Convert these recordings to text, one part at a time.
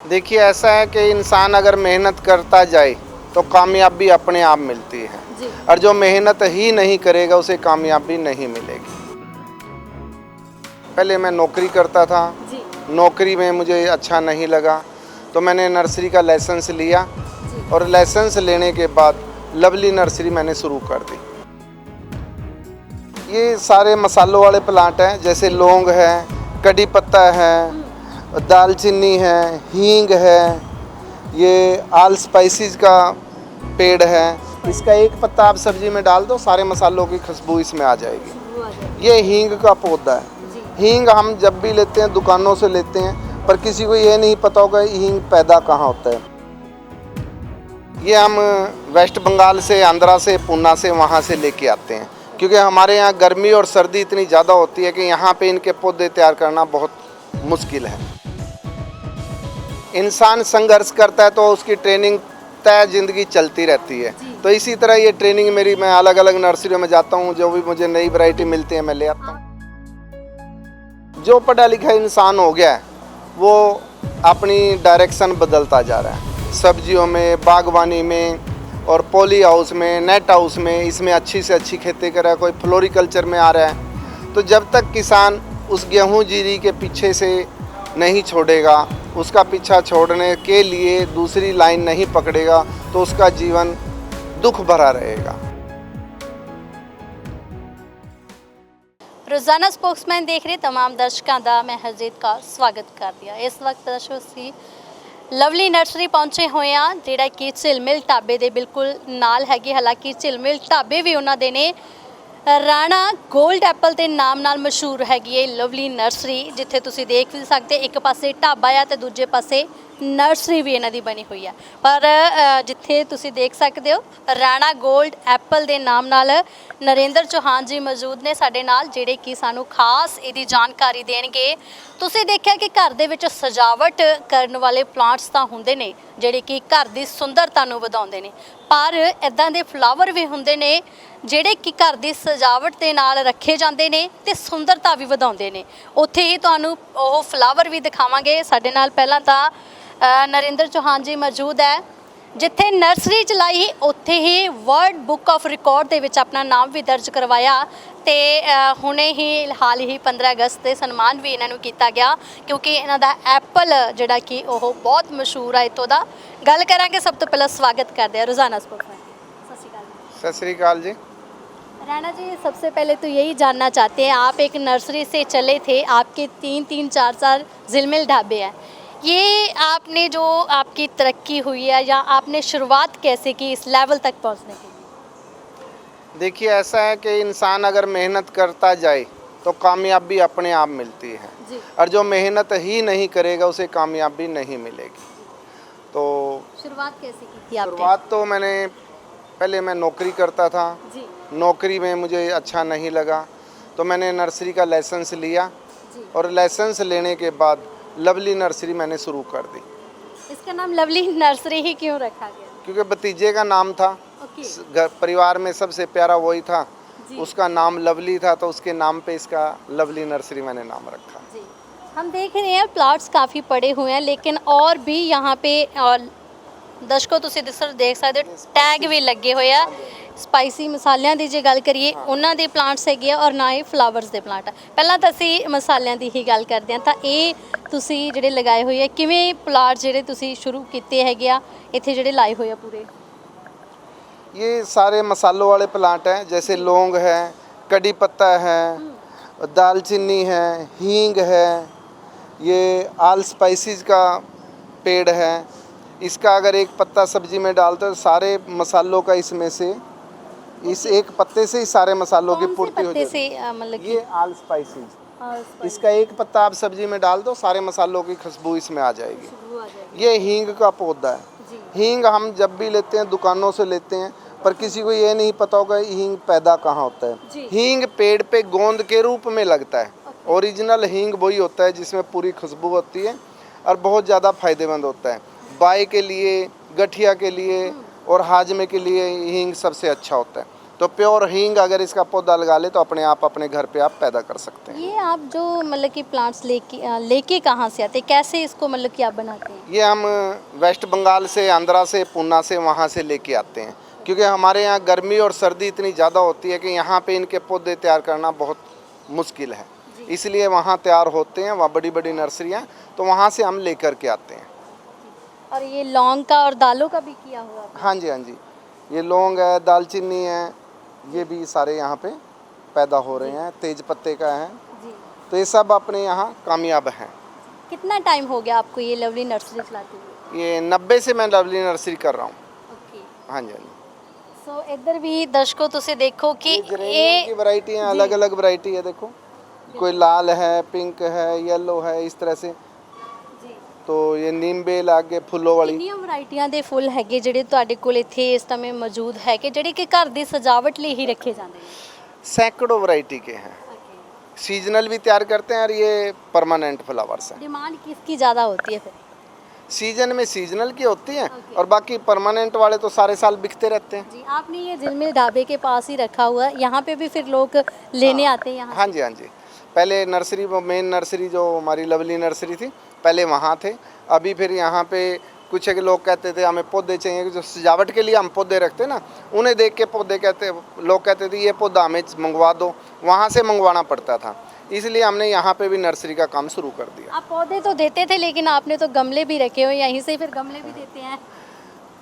देखिए ऐसा है कि इंसान अगर मेहनत करता जाए तो कामयाबी अपने आप मिलती है जी। और जो मेहनत ही नहीं करेगा उसे कामयाबी नहीं मिलेगी। पहले मैं नौकरी करता था, जी। नौकरी में मुझे अच्छा नहीं लगा तो मैंने नर्सरी का लाइसेंस लिया जी। और लाइसेंस लेने के बाद लवली नर्सरी मैंने शुरू कर दी। ये सारे मसालों वाले प्लांट हैं, जैसे लौंग है, कड़ी पत्ता है, दालचीनी है, हींग है, ये आल स्पाइसेस का पेड़ है। इसका एक पत्ता आप सब्जी में डाल दो, सारे मसालों की खुशबू इसमें आ जाएगी। वो आ जाएगी। ये हींग का पौधा है। जी। हींग हम जब भी लेते हैं दुकानों से लेते हैं, पर किसी को ये नहीं पता होगा हींग पैदा कहाँ होता है। ये हम वेस्ट बंगाल से, आंध्रा से, पूना से, वहाँ से लेके आते हैं, क्योंकि हमारे यहाँ गर्मी और सर्दी इतनी ज़्यादा होती है कि यहाँ पे इनके पौधे तैयार करना बहुत मुश्किल है। इंसान संघर्ष करता है तो उसकी ट्रेनिंग तय ज़िंदगी चलती रहती है। तो इसी तरह ये ट्रेनिंग मेरी, मैं अलग अलग नर्सरियों में जाता हूँ, जो भी मुझे नई वैरायटी मिलती है मैं ले आता हूँ। जो पढ़ा लिखा इंसान हो गया है वो अपनी डायरेक्शन बदलता जा रहा है, सब्जियों में, बागवानी में और पॉली हाउस में, नेट हाउस में, इसमें अच्छी से अच्छी खेती कर रहा है, कोई फ्लोरिकल्चर में आ रहा है। तो जब तक किसान उस गेहूँ जीरी के पीछे से नहीं छोड़ेगा, उसका पीछा छोड़ने के लिए दूसरी लाइन नहीं पकड़ेगा, तो उसका जीवन दुख भरा रहेगा। रोजाना स्पोक्समैन देख रहे तमाम दर्शकों का मैं हरजीत का स्वागत करती ਹਾਂ। इस वक्त दर्शकों ਅਸੀਂ ਲਵਲੀ ਨਰਸਰੀ ਪਹੁੰਚੇ ਹੋਏ ਆ, ਜਿਹੜਾ ਕਿ ਝਿਲਮਿਲ ਢਾਬੇ ਦੇ ਬਿਲਕੁਲ ਨਾਲ ਹੈਗੀ। ਹਾਲਾਂਕਿ ਝਿਲਮਿਲ ਢਾਬੇ ਵੀ ਉਹਨਾਂ ਦੇ ਨੇ। ਰਾਣਾ ਗੋਲਡ ਐਪਲ ਦੇ ਨਾਮ ਨਾਲ ਮਸ਼ਹੂਰ ਹੈਗੀ ਇਹ ਲਵਲੀ ਨਰਸਰੀ, ਜਿੱਥੇ ਤੁਸੀਂ ਦੇਖ ਵੀ ਸਕਦੇ ਇੱਕ ਪਾਸੇ ਢਾਬਾ ਆ ਤੇ ਦੂਜੇ ਪਾਸੇ ਨਰਸਰੀ ਵੀ ਇਹਨਾਂ ਦੀ ਬਣੀ ਹੋਈ ਆ। ਪਰ ਜਿੱਥੇ ਤੁਸੀਂ ਦੇਖ ਸਕਦੇ ਹੋ ਰਾਣਾ ਗੋਲਡ ਐਪਲ ਦੇ ਨਾਮ ਨਾਲ ਨਰਿੰਦਰ ਚੌਹਾਨ ਜੀ ਮੌਜੂਦ ਨੇ ਸਾਡੇ ਨਾਲ, ਜਿਹੜੇ ਕਿ ਸਾਨੂੰ ਖਾਸ ਇਹਦੀ ਜਾਣਕਾਰੀ ਦੇਣਗੇ। ਤੁਸੀਂ ਦੇਖਿਆ ਕਿ ਘਰ ਦੇ ਵਿੱਚ ਸਜਾਵਟ ਕਰਨ ਵਾਲੇ ਪਲਾਂਟਸ ਤਾਂ ਹੁੰਦੇ ਨੇ ਜਿਹੜੇ ਕਿ ਘਰ ਦੀ ਸੁੰਦਰਤਾ ਨੂੰ ਵਧਾਉਂਦੇ ਨੇ, ਪਰ ਇਦਾਂ ਦੇ ਫਲਾਵਰ ਵੀ ਹੁੰਦੇ ਨੇ ਜਿਹੜੇ ਕਿ ਘਰ ਦੀ ਸਜਾਵਟ ਦੇ ਨਾਲ ਰੱਖੇ ਜਾਂਦੇ ਨੇ ਤੇ ਸੁੰਦਰਤਾ ਵੀ ਵਧਾਉਂਦੇ ਨੇ। ਉੱਥੇ ਹੀ ਤੁਹਾਨੂੰ ਉਹ ਫਲਾਵਰ ਵੀ ਦਿਖਾਵਾਂਗੇ। ਸਾਡੇ ਨਾਲ ਪਹਿਲਾਂ ਤਾਂ ਨਰਿੰਦਰ ਚੌਹਾਨ ਜੀ ਮੌਜੂਦ ਹੈ, ਜਿੱਥੇ ਨਰਸਰੀ ਚਲਾਈ ਉੱਥੇ ਹੀ ਵਰਲਡ ਬੁੱਕ ਆਫ ਰਿਕਾਰਡ ਦੇ ਵਿੱਚ ਆਪਣਾ ਨਾਮ ਵੀ ਦਰਜ ਕਰਵਾਇਆ ਤੇ ਹੁਣੇ ਹੀ ਹਾਲ ਹੀ 15 ਅਗਸਤ ਤੇ ਸਨਮਾਨ ਵੀ ਇਹਨਾਂ ਨੂੰ ਕੀਤਾ ਗਿਆ, ਕਿਉਂਕਿ ਇਹਨਾਂ ਦਾ ਐਪਲ ਜਿਹੜਾ ਕਿ ਉਹ ਬਹੁਤ ਮਸ਼ਹੂਰ ਹੈ ਇੱਥੋਂ ਦਾ। ਗੱਲ ਕਰਾਂਗੇ। ਸਭ ਤੋਂ ਪਹਿਲਾਂ ਸਵਾਗਤ ਕਰਦੇ ਹਾਂ ਰੋਜ਼ਾਨਾ स्पोक्समैन। सत श्री अकाल। सत श्री अकाल जी। राणा जी, सबसे पहले तो यही जानना चाहते हैं, आप एक नर्सरी से चले थे, आपके 3-3, 4-4 झिलमिल ढाबे हैं, ये आपने जो आपकी तरक्की हुई है या आपने शुरुआत कैसे की इस लेवल तक पहुंचने की? देखिए ऐसा है कि इंसान अगर मेहनत करता जाए तो कामयाबी अपने आप मिलती है जी। और जो मेहनत ही नहीं करेगा उसे कामयाबी नहीं मिलेगी। तो शुरुआत कैसे की थी आपने? शुरुआत तो मैंने, पहले मैं नौकरी करता था, जी। नौकरी में मुझे अच्छा नहीं लगा तो मैंने नर्सरी का लाइसेंस लिया जी। और लाइसेंस लेने के बाद लवली नर्सरी मैंने शुरू कर दी। इसका नाम लवली नर्सरी ही क्यों रखा गया? क्योंकि भतीजे का नाम था, ओके। परिवार में सबसे प्यारा वही था, जी। उसका नाम लवली था तो उसके नाम पे इसका लवली नर्सरी मैंने नाम रखा। जी। हम देख रहे हैं प्लाट्स काफ़ी पड़े हुए हैं, लेकिन और भी यहाँ पे दर्शकों ਤੁਸੀਂ देख सकते हो टैग भी लगे हुए ਆ। ਸਪਾਈਸੀ ਮਸਾਲਿਆਂ ਦੀ ਜੇ ਗੱਲ ਕਰੀਏ ਉਹਨਾਂ ਦੇ ਪਲਾਂਟਸ ਹੈਗੇ ਆ ਔਰ ਨਾ ਹੀ ਫਲਾਵਰਸ ਦੇ ਪਲਾਂਟ ਆ। ਪਹਿਲਾਂ ਤਾਂ ਅਸੀਂ ਮਸਾਲਿਆਂ ਦੀ ਹੀ ਗੱਲ ਕਰਦੇ ਹਾਂ, ਤਾਂ ਇਹ ਤੁਸੀਂ ਜਿਹੜੇ ਲਗਾਏ ਹੋਏ ਆ, ਕਿਵੇਂ ਪਲਾਂਟ ਜਿਹੜੇ ਤੁਸੀਂ ਸ਼ੁਰੂ ਕੀਤੇ ਹੈਗੇ ਆ ਇੱਥੇ ਜਿਹੜੇ ਲਾਏ ਹੋਏ ਆ ਪੂਰੇ? ये सारे मसालों वाले प्लांट हैं, जैसे लौंग है, कड़ी पत्ता है, दालचीनी है, हींग है, ये आल स्पाइसेस का पेड़ है। इसका अगर एक पत्ता सब्जी में डालते तो सारे मसालों का इसमें से, इस एक पत्ते से ही सारे मसालों की पूर्ति हो जाती है। मतलब ये आल स्पाइसेस, इसका एक पत्ता आप सब्जी में डाल दो, सारे मसालों की खुशबू इसमें आ जाएगी। ये हींग का पौधा है। हींग हम जब भी लेते हैं दुकानों से लेते हैं, पर किसी को ये नहीं पता होगा हींग पैदा कहाँ होता है। हींग पेड़ पे गोंद के रूप में लगता है। ओरिजिनल हींग वही होता है जिसमें पूरी खुशबू होती है और बहुत ज़्यादा फायदेमंद होता है। बाई के लिए, गठिया के लिए और हाजमे के लिए हींग सबसे अच्छा होता है। तो प्योर हींग अगर इसका पौधा लगा ले तो अपने आप अपने घर पे आप पैदा कर सकते हैं। ये आप जो मतलब कि प्लांट्स लेके कहाँ से आते हैं, कैसे इसको मतलब कि आप बनाते हैं? ये हम वेस्ट बंगाल से, आंध्रा से, पूना से, वहाँ से लेके आते हैं, क्योंकि हमारे यहाँ गर्मी और सर्दी इतनी ज़्यादा होती है कि यहाँ पे इनके पौधे तैयार करना बहुत मुश्किल है। इसलिए वहाँ तैयार होते हैं, वहाँ बड़ी बड़ी नर्सरियाँ, तो वहाँ से हम लेकर के आते हैं। और ये लौंग का और दालों का भी किया हुआ है? हाँ जी, हाँ जी, ये लौंग है, दालचीनी है, ये भी सारे यहाँ पे पैदा हो रहे हैं, तेज पत्ते का है, जी। तो ये सब अपने यहाँ कामयाब हैं। कितना टाइम हो गया आपको ये लवली नर्सरी चलाते हुए? ये 90 से मैं लवली नर्सरी कर रहा हूँ। ओके। हाँ जी, हाँ जी। सो इधर भी दर्शकों तुसी देखो कि ये जेरेनियम की वैरायटी है, अलग अलग वैरायटी है, देखो कोई लाल है, पिंक है, येलो है, इस तरह से। ਜੀ तो ये नीम बेल आगे फुੱਲੋं वाली। ਕਿੰਨੀਆਂ ਵੈਰਾਈਟੀਆਂ ਦੇ ਫੁੱਲ ਹੈਗੇ ਜਿਹੜੇ ਤੁਹਾਡੇ ਕੋਲ ਇੱਥੇ ਇਸ ਸਮੇਂ ਮੌਜੂਦ ਹੈ ਕਿ ਜਿਹੜੇ ਕਿ ਘਰ ਦੀ ਸਜਾਵਟ ਲਈ ਹੀ ਰੱਖੇ ਜਾਂਦੇ ਨੇ? सैकड़ों वैरायटी के हैं, सीजनल भी तैयार करते हैं और ये परमानेंट फ्लावर्स हैं। डिमांड किसकी ज़्यादा होती है फिर? सीजन में सीजनल की होती हैं Okay. और बाकी परमानेंट वाले तो सारे साल बिकते रहते हैं। जी आपने ये झिलमिल ढाबे के पास ही रखा हुआ है, यहाँ पे भी फिर लोग लेने आते हैं यहाँ? हाँ जी, हाँ जी। पहले नर्सरी, मेन नर्सरी जो हमारी लवली नर्सरी थी, पहले वहाँ थे। अभी फिर यहाँ पे कुछ एक लोग कहते थे हमें पौधे चाहिए, जो सजावट के लिए हम पौधे रखते ना, उन्हें देख के पौधे कहते, लोग कहते थे ये पौधा हमें मंगवा दो, वहाँ से मंगवाना पड़ता था। इसलिए हमने यहाँ पे भी नर्सरी का काम शुरू कर दिया। आप पौधे तो देते थे लेकिन आपने तो गमले भी रखे हुए, यहीं से फिर गमले भी देते हैं?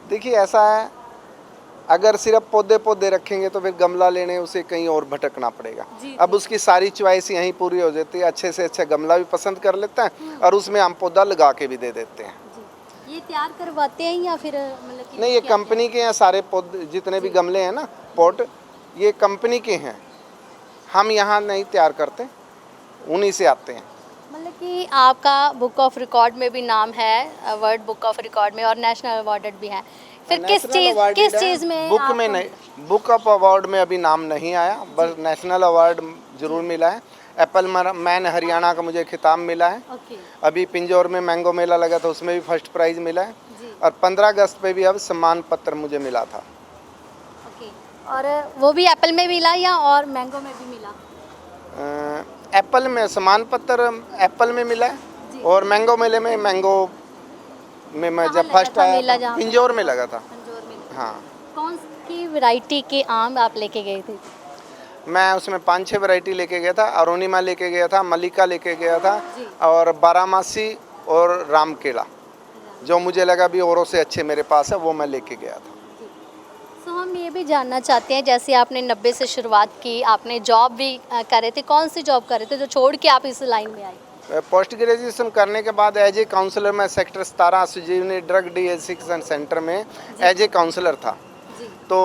देखिए ऐसा है, अगर सिर्फ पौधे पौधे रखेंगे तो फिर गमला लेने उसे कहीं और भटकना पड़ेगा। जी, अब उसकी सारी चॉइस यहीं पूरी हो जाती है, अच्छे से अच्छा गमला भी पसंद कर लेता है और उसमें हम पौधा लगा के भी दे देते हैं। जी ये तैयार करवाते हैं या फिर मतलब कि नहीं, ये क्या कंपनी के हैं सारे पौधे, जितने भी गमले हैं ना, पॉट, ये कंपनी के हैं, हम यहाँ नहीं तैयार करते, उन्हीं से आते हैं। मतलब कि आपका बुक ऑफ रिकॉर्ड में भी नाम है, वर्ल्ड बुक ऑफ रिकॉर्ड में, और नेशनल अवार्डेड भी है, फिर किस चीज़ में बुक आप? में नहीं, बुक ऑफ अवार्ड में अभी नाम नहीं आया, बस नेशनल अवार्ड जरूर मिला है। एप्पल मैन हरियाणा का मुझे खिताब मिला है। ओके अभी पिंजौर में मैंगो मेला लगा था, उसमें भी फर्स्ट प्राइज़ मिला है। जी और 15 अगस्त पे भी अब सम्मान पत्र मुझे मिला था। ओके। और वो भी एप्पल में मिला या और मैंगो में भी मिला? एप्पल में सम्मान पत्र एप्पल में मिला जी। है और मैंगो मेले में, मैंगो में मैं कहाँ जब लगा फर्स्ट था आया मेला था, जहाँ पे? पिंजौर में लगा था। पंजौर में। हाँ, कौन सी वैरायटी के आम आप लेके गए थे? मैं उसमें 5-6 वैरायटी लेके गया था। अरुणिमा लेके गया था, मल्लिका लेके गया था जी। और बारामासी और राम केला, जो मुझे लगा भी औरों से अच्छे मेरे पास है, वो मैं लेके गया था। तो हम ये भी जानना चाहते हैं, जैसे आपने 90 से शुरुआत की, आपने जॉब भी कर रहे थे, कौन सी जॉब कर रहे थे जो छोड़ के आप इस लाइन में आए? पोस्ट ग्रेजुएशन करने के बाद एज ए काउंसलर मैं सेक्टर 17 सुजीवनी ड्रग डिएडिक्शन सेंटर में एज ए काउंसलर था। जी तो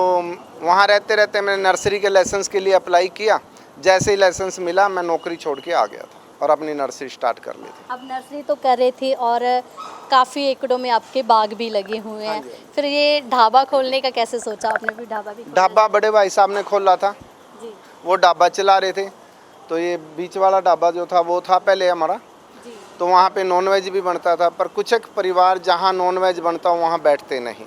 वहाँ रहते रहते मैंने नर्सरी के लाइसेंस के लिए अप्लाई किया। जैसे ही लाइसेंस मिला मैं नौकरी छोड़ के आ गया था और अपनी नर्सरी स्टार्ट कर ली थी। अब नर्सरी तो कर रहे थे और काफ़ी एकड़ों में आपके बाग भी लगे हुए हैं, फिर ये ढाबा खोलने का कैसे सोचा आपने? भी ढाबा भी खोला ढाबा बड़े भाई साहब ने खोला था, है? जी वो ढाबा चला रहे थे। तो ये बीच वाला ढाबा जो था वो था पहले हमारा, जी तो वहाँ पे नॉनवेज भी बनता था, पर कुछ एक परिवार जहाँ नॉनवेज बनता हो वहाँ बैठते नहीं।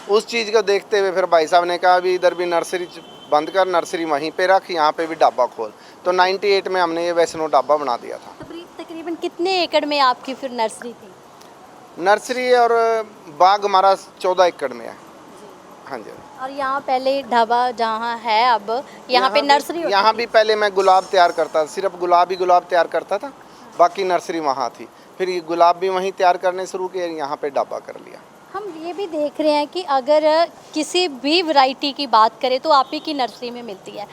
उस चीज़ को देखते हुए फिर भाई साहब ने कहा अभी इधर भी नर्सरी बंद कर, नर्सरी वहीं पे रख, यहाँ पे भी ढाबा खोल। तो 98 में हमने ये वैष्णो ढाबा बना दिया था। तकरीबन कितने एकड़ में आपकी फिर नर्सरी थी? नर्सरी और बाग हमारा 14 एकड़ में है। हाँ जी। और यहाँ पहले ढाबा जहाँ है अब यहाँ पे नर्सरी होती यहाँ थी? भी पहले मैं गुलाब तैयार करता था, सिर्फ गुलाब ही गुलाब तैयार करता था, बाकी नर्सरी वहाँ थी। फिर ये गुलाब भी वहीं तैयार करने शुरू किए, यहाँ पे ढाबा कर लिया। हम ये भी देख रहे हैं कि अगर किसी भी वैरायटी की बात करें तो आप ही की नर्सरी में मिलती है।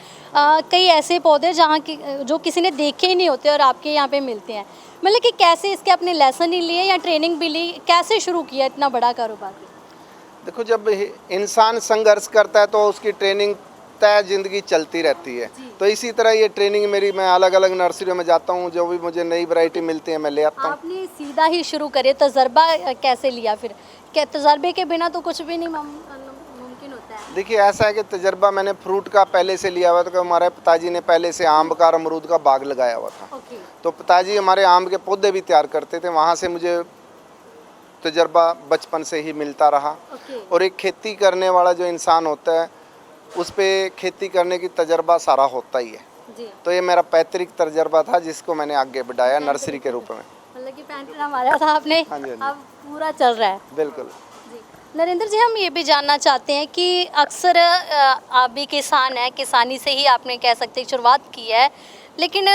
कई ऐसे पौधे जहाँ की जो किसी ने देखे ही नहीं होते और आपके यहाँ पे मिलते हैं। मतलब कि कैसे इसके अपने लेसन ही लिए या ट्रेनिंग भी ली, कैसे शुरू किया इतना बड़ा कारोबार? देखो, जब इंसान संघर्ष करता है तो उसकी ट्रेनिंग तय ज़िंदगी चलती रहती है। तो इसी तरह ये ट्रेनिंग मेरी, मैं अलग अलग नर्सरियों में जाता हूँ, जो भी मुझे नई वैरायटी मिलती है मैं ले आता हूँ। आपने सीधा ही शुरू करे, तजर्बा कैसे लिया फिर? क्या तजर्बे के बिना तो कुछ भी नहीं मुमकिन होता है? देखिए ऐसा है कि तजर्बा मैंने फ्रूट का पहले से लिया हुआ था, कि हमारे पिताजी ने पहले से आम का और अमरूद का बाग लगाया हुआ था। ओके तो पिताजी हमारे आम के पौधे भी तैयार करते थे, वहाँ से मुझे तजर्बा बचपन से ही मिलता रहा। ओके और एक खेती करने वाला जो इंसान होता है उस पे खेती करने की तजर्बा सारा होता ही है। जी, तो ये मेरा पैतृक तजर्बा था जिसको मैंने आगे बढ़ाया नर्सरी के रूप में। मतलब कि पैंतरा मारा था आपने, हाँ जी, हाँ जी। अब पूरा चल रहा है। बिल्कुल। जी, नरेंद्र जी, हम ये भी जानना चाहते हैं कि अक्सर आप भी किसान हैं, किसानी से ही आपने कह सकते हैं शुरुआत की है, लेकिन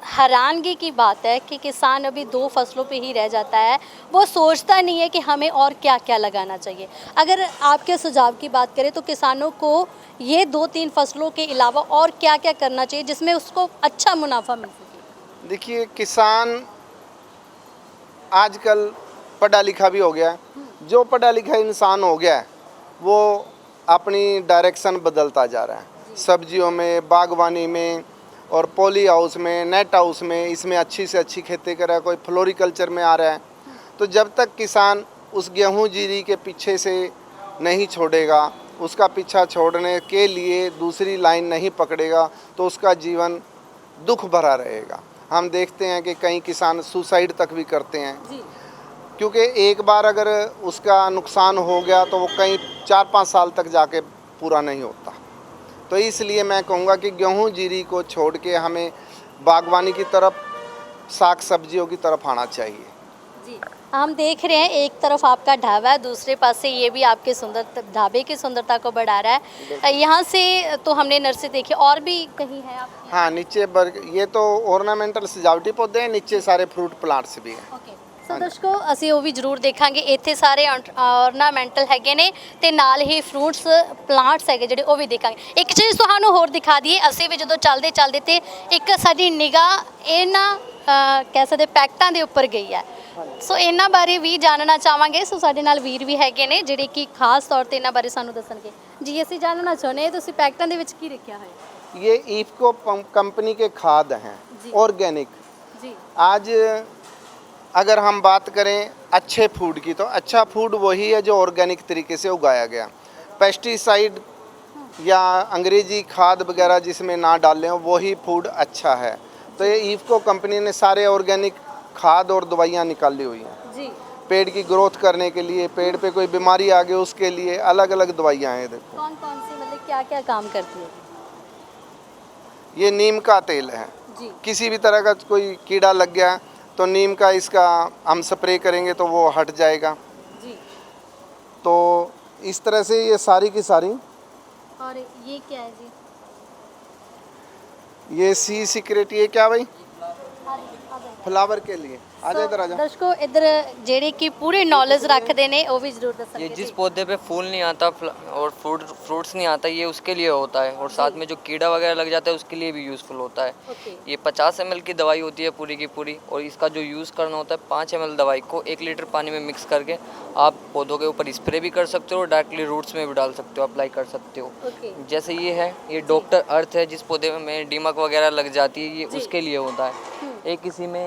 हैरानगी की बात है कि किसान अभी 2 फसलों पे ही रह जाता है। वो सोचता नहीं है कि हमें और क्या क्या लगाना चाहिए। अगर आपके सुझाव की बात करें तो किसानों को ये 2-3 फसलों के अलावा और क्या क्या करना चाहिए जिसमें उसको अच्छा मुनाफा मिल सके? देखिए, किसान आजकल पढ़ा लिखा भी हो गया है। जो पढ़ा लिखा इंसान हो गया है वो अपनी डायरेक्शन बदलता जा रहा है, सब्जियों में, बागवानी में और पॉली हाउस में, नेट हाउस में, इसमें अच्छी से अच्छी खेती कर रहा है, कोई फ्लोरिकल्चर में आ रहा है। तो जब तक किसान उस गेहूं जीरी के पीछे से नहीं छोड़ेगा, उसका पीछा छोड़ने के लिए दूसरी लाइन नहीं पकड़ेगा, तो उसका जीवन दुख भरा रहेगा। हम देखते हैं कि कई किसान सुसाइड तक भी करते हैं, जी, क्योंकि एक बार अगर उसका नुकसान हो गया तो वो कई 4-5 साल तक जाके पूरा नहीं होता। तो इसलिए मैं कहूँगा कि गेहूं जीरी को छोड़ के हमें बागवानी की तरफ, साग सब्जियों की तरफ आना चाहिए। जी, हम देख रहे हैं एक तरफ आपका ढाबा है, दूसरे पास से ये भी आपके ढाबे की सुंदरता को बढ़ा रहा है। यहाँ से तो हमने नर्सरी देखी, और भी कहीं है आप? हाँ, नीचे ये तो ऑर्नामेंटल सजावटी पौधे हैं, नीचे सारे फ्रूट प्लांट्स भी हैं। ਓਕੇ, ਸੋ ਦਰਸ਼ਕੋ ਅਸੀਂ ਉਹ ਵੀ ਜ਼ਰੂਰ ਦੇਖਾਂਗੇ। ਇੱਥੇ ਸਾਰੇ ਆਰਨਾਮੈਂਟਲ ਹੈਗੇ ਨੇ ਤੇ ਨਾਲ ਹੀ ਫਰੂਟਸ ਪਲਾਂਟਸ ਹੈਗੇ ਜਿਹੜੇ ਉਹ ਵੀ ਦੇਖਾਂਗੇ। ਇੱਕ ਚੀਜ਼ ਤੁਹਾਨੂੰ ਹੋਰ ਦਿਖਾ ਦਈਏ, ਅਸੀਂ ਵੀ ਜਦੋਂ ਚੱਲਦੇ ਚੱਲਦੇ ਤੇ ਇੱਕ ਸਾਡੀ ਨਿਗਾਹ ਇਹਨਾਂ ਕਹਿ ਸਕਦੇ ਪੈਕਟਾਂ ਦੇ ਉੱਪਰ ਗਈ ਹੈ। ਸੋ ਇਹਨਾਂ ਬਾਰੇ ਵੀ ਜਾਣਨਾ ਚਾਹਾਂਗੇ। ਸੋ ਸਾਡੇ ਨਾਲ ਵੀਰ ਵੀ ਹੈਗੇ ਨੇ ਜਿਹੜੇ ਕਿ ਖਾਸ ਤੌਰ ਤੇ ਇਹਨਾਂ ਬਾਰੇ ਸਾਨੂੰ ਦੱਸਣਗੇ। ਜੀ, ਅਸੀਂ ਜਾਣਨਾ ਚਾਹੁੰਦੇ ਹਾਂ ਤੁਸੀਂ ਪੈਕਟਾਂ ਦੇ ਵਿੱਚ ਕੀ ਰੱਖਿਆ ਹੋਇਆ? ये इफ्को कंपनी के खाद हैं, जी। ऑर्गेनिक। जी, आज अगर हम बात करें अच्छे फूड की, तो अच्छा फूड वही है जो ऑर्गेनिक तरीके से उगाया गया। पेस्टिसाइड या अंग्रेजी खाद वगैरह जिसमें ना डालें, वही फूड अच्छा है। तो ये इफ्को कंपनी ने सारे ऑर्गेनिक खाद और दवाइयाँ निकाली हुई हैं। जी, पेड़ की ग्रोथ करने के लिए, पेड़ पे कोई बीमारी आ गई उसके लिए अलग अलग दवाइयाँ हैं। देखो, कौन कौन सी मतलब क्या क्या काम करती है? ये नीम का तेल है। जी, किसी भी तरह का कोई कीड़ा लग गया तो नीम का इसका हम स्प्रे करेंगे तो वो हट जाएगा। जी, तो इस तरह से ये सारी की सारी, और ये क्या है जी? ये सी सीक्रेट, ये क्या भाई, फ्लावर के लिए। आजा इधर आजा। दर्शकों, इधर जेड़े की पूरी नॉलेज रखते ने वो भी जरूर दसणगे। ये जिस पौधे पे फूल नहीं आता और फ्रूट्स नहीं आता, ये उसके लिए होता है। और साथ में जो कीड़ा वगैरह लग जाता है उसके लिए भी यूज़फुल होता है। ओके, ये 50 ml की दवाई होती है पूरी की पूरी, और इसका जो यूज़ करना होता है 5 ml दवाई को 1 लीटर पानी में मिक्स करके आप पौधों के ऊपर स्प्रे भी कर सकते हो, डायरेक्टली रूट्स में भी डाल सकते हो, अप्लाई कर सकते हो। ओके, जैसे ये है, ये डॉक्टर अर्थ है, जिस पौधे में दीमक वगैरह लग जाती है, ये जी। उसके लिए होता है। एक इसी में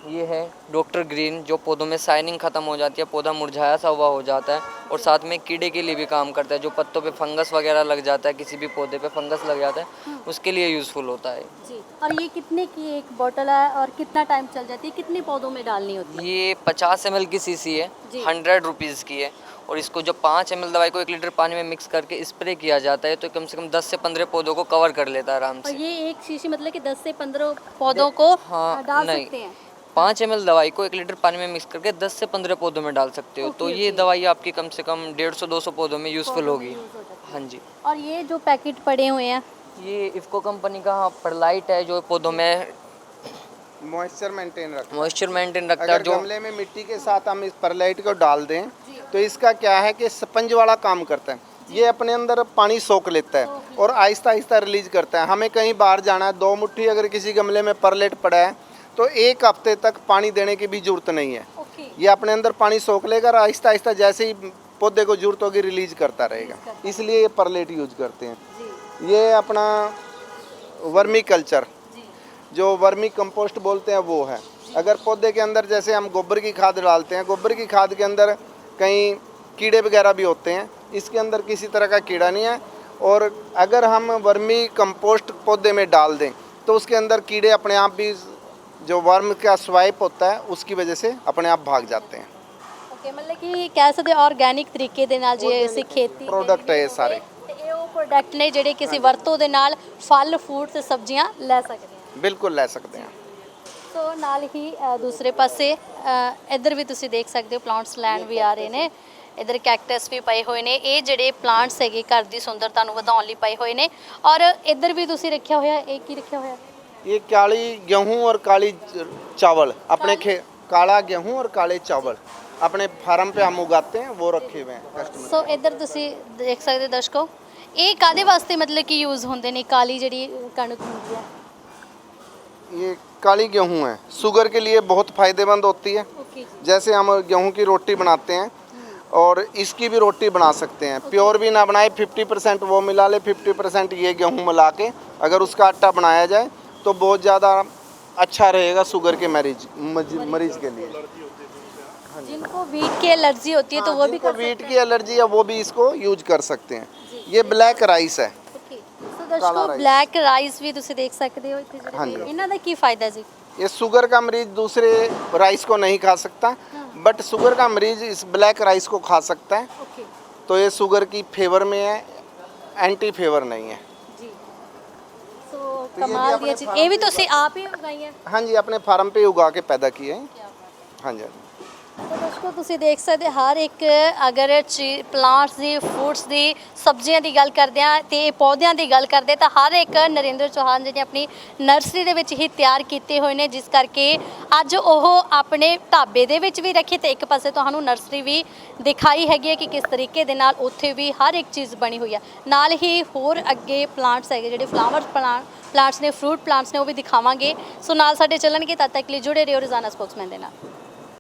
ये है डॉक्टर ग्रीन, जो पौधों में शाइनिंग ख़त्म हो जाती है, पौधा मुरझाया सा हुआ हो जाता है। और साथ में कीड़े के लिए भी काम करता है, जो पत्तों पे फंगस वगैरह लग जाता है, किसी भी पौधे पे फंगस लग जाता है, उसके लिए यूज़फुल होता है। जी। और ये कितने की एक बोतल है और कितना टाइम चल जाती है, कितने पौधों में डालनी होती है? ये 50 ml की सीसी है, जी। 100 रुपीज़ की है। और इसको जो 5 ml दवाई को 1 लीटर पानी में मिक्स करके स्प्रे किया जाता है, तो कम से कम 10 से 15 पौधों को कवर कर लेता है आराम और से। ये एक शीशी मतलब कि 10 से 15 पौधों को हाँ, डाल नहीं। सकते हैं? 5 ml दवाई को 1 लीटर पानी में मिक्स करके 10 से 15 पौधों में डाल सकते हो। तो ओके, ये ओके। दवाई आपकी कम से कम 150-200 पौधों में यूज़फुल पौधों में होगी। यूज़ हो जाती है। हाँ जी। और ये जो पैकेट पड़े हुए हैं, ये इफ्को कंपनी का परलाइट है, जो पौधों में मॉइस्चर मेंटेन रखता है। मॉइस्चर मेंटेन रखता है। अगर जो गमले में मिट्टी के साथ हम इस परलाइट को डाल दें तो इसका क्या है कि स्पंज वाला काम करता है। ये अपने अंदर पानी सोख लेता है और आहिस्ता आहिस्ता रिलीज करता है। हमें कहीं बाहर जाना है, 2 मुट्ठी अगर किसी गमले में परलेट पड़ा है तो 1 हफ्ते तक पानी देने की भी जरूरत नहीं है। ओके, ये अपने अंदर पानी सोख लेगा और आहिस्ता आहिस्ता जैसे ही पौधे को जरूरत होगी रिलीज करता रहेगा। इसलिए ये परलेट यूज करते हैं। जी, ये अपना वर्मी कल्चर, जी, जो वर्मी कंपोस्ट बोलते हैं, वो है। अगर पौधे के अंदर जैसे हम गोबर की खाद डालते हैं, गोबर की खाद के अंदर कहीं कीड़े वगैरह भी होते हैं, इसके अंदर किसी तरह का कीड़ा नहीं है। और अगर हम वर्मी कंपोस्ट पौधे में डाल दें तो उसके अंदर कीड़े अपने आप भी, जो वर्म का स्वाइप होता है उसकी वजह से अपने आप भाग जाते हैं। ओके, मतलब कि कह सकते ऑर्गेनिक तरीके ਦੇ ਨਾਲ ਜੇ ਅਸੀਂ ਖੇਤੀ प्रोडक्ट है ये सारे। ਤੇ ਇਹ ਉਹ ਪ੍ਰੋਡਕਟ ਨੇ ਜਿਹੜੇ ਕਿਸੇ ਵਰਤੋਂ ਦੇ ਨਾਲ ਫਲ ਫੂਡ ਤੇ ਸਬਜ਼ੀਆਂ ਲੈ ਸਕਦੇ ਹਾਂ। बिल्कुल ले सकते हैं। ਸੋ ਨਾਲ ਹੀ ਦੂਸਰੇ ਪਾਸੇ ਇੱਧਰ ਵੀ ਤੁਸੀਂ ਦੇਖ ਸਕਦੇ ਹੋ ਪਲਾਂਟਸ ਲੈਣ ਵੀ ਆ ਰਹੇ ਨੇ। ਇੱਧਰ ਕੈਕਟਸ ਵੀ ਪਏ ਹੋਏ ਨੇ। ਇਹ ਜਿਹੜੇ ਪਲਾਂਟਸ ਹੈਗੇ ਘਰ ਦੀ ਸੁੰਦਰਤਾ ਨੂੰ ਵਧਾਉਣ ਲਈ ਪਏ ਹੋਏ ਨੇ। ਔਰ ਇੱਧਰ ਵੀ ਤੁਸੀਂ ਰੱਖਿਆ ਹੋਇਆ, ਇਹ ਕੀ ਰੱਖਿਆ ਹੋਇਆ? ये काली गेहूं और काली चावल अपने काला गेहूं और काले चावल अपने फार्म पे हम उगाते हैं, वो रखे हुए हैं कस्टमर। ਸੋ ਇੱਧਰ ਤੁਸੀਂ ਦੇਖ ਸਕਦੇ ਹੋ ਦਰਸ਼ਕੋ, ਇਹ ਕਾਦੇ ਵਾਸਤੇ ਮਤਲਬ ਕਿ ਯੂਜ਼ ਹੁੰਦੇ ਨੇ? ਕਾਲੀ ਜਿਹੜੀ ਕਣਕ ਹੁੰਦੀ ਹੈ, ये काली गेहूं है, शुगर के लिए बहुत फायदेमंद होती है। ਓਕੇ ਜੀ। जैसे हम गेहूं की रोटी बनाते हैं और इसकी भी रोटी बना सकते हैं। प्योर भी ना बनाए, 50% वो मिला ले, 50% ये गेहूं मिला के अगर उसका आटा बनाया जाए तो बहुत ज़्यादा अच्छा रहेगा शुगर के मरीज के लिए। जिनको वीट की एलर्जी होती है तो वो भी जिनको कर वीट की एलर्जी है वो भी इसको यूज कर सकते हैं। ये ब्लैक राइस है। ਓਕੇ। ਸੋ ਦਰਸ਼ਕੋ ਬਲੈਕ ਰਾਈਸ ਵੀ ਤੁਸੀਂ ਦੇਖ ਸਕਦੇ ਹੋ ਇੱਥੇ ਹਾਂਜੀ। ਜਿਹੜੇ ਇਹਨਾਂ ਦਾ ਕੀ ਫਾਇਦਾ ਜੀ? ये शुगर का मरीज दूसरे राइस को नहीं खा सकता, बट शुगर का मरीज इस ब्लैक राइस को खा सकता है। ਓਕੇ तो ये शुगर की फेवर में है, एंटी फेवर नहीं है। ਜੀ। ਸੋ ਕਮਾਲ ਦੀ ਚੀਜ਼, ਇਹ ਵੀ ਤੁਸੀਂ ਆਪ ਹੀ ਉਗਾਈਆਂ? हाँ जी, अपने फार्म पे उगा के पैदा किए हैं। हाँ जी। तो दोस्तों ਤੁਸੀਂ ਦੇਖ ਸਕਦੇ ਹਰ ਇੱਕ ਅਗਰ ਪਲਾਂਟਸ ਦੀ ਫਰੂਟਸ ਦੀ ਸਬਜ਼ੀਆਂ ਦੀ ਗੱਲ ਕਰਦੇ ਆ ਤੇ ਪੌਦਿਆਂ ਦੀ ਗੱਲ ਕਰਦੇ ਤਾਂ ਹਰ ਇੱਕ ਨਰਿੰਦਰ ਚੌਹਾਨ ਜੀ ਨੇ ਆਪਣੀ ਨਰਸਰੀ ਦੇ ਵਿੱਚ ਹੀ ਤਿਆਰ ਕੀਤੇ ਹੋਏ ਨੇ, ਜਿਸ ਕਰਕੇ ਅੱਜ ਉਹ ਆਪਣੇ ਢਾਬੇ ਦੇ ਵਿੱਚ ਵੀ ਰੱਖੇ ਤੇ ਇੱਕ ਪਾਸੇ ਤੁਹਾਨੂੰ ਨਰਸਰੀ ਵੀ ਦਿਖਾਈ ਹੈਗੀ ਹੈ ਕਿ ਕਿਸ ਤਰੀਕੇ ਦੇ ਨਾਲ ਉੱਥੇ ਵੀ ਹਰ ਇੱਕ ਚੀਜ਼ ਬਣੀ ਹੋਈ ਆ। ਨਾਲ ਹੀ ਹੋਰ ਅੱਗੇ ਪਲਾਂਟਸ ਹੈਗੇ ਜਿਹੜੇ ਫਲਾਵਰ ਪਲਾਂਟਸ ਨੇ, ਫਰੂਟ ਪਲਾਂਟਸ ਨੇ, ਉਹ ਵੀ ਦਿਖਾਵਾਂਗੇ। ਸੋ ਨਾਲ ਸਾਡੇ ਚੱਲਣਗੇ, ਤਦ ਤੱਕ ਲਈ ਜੁੜੇ ਰਹੋ ਰੋਜ਼ਾਨਾ ਸਪੋਕਸਮੈਨ ਦੇ ਨਾਲ।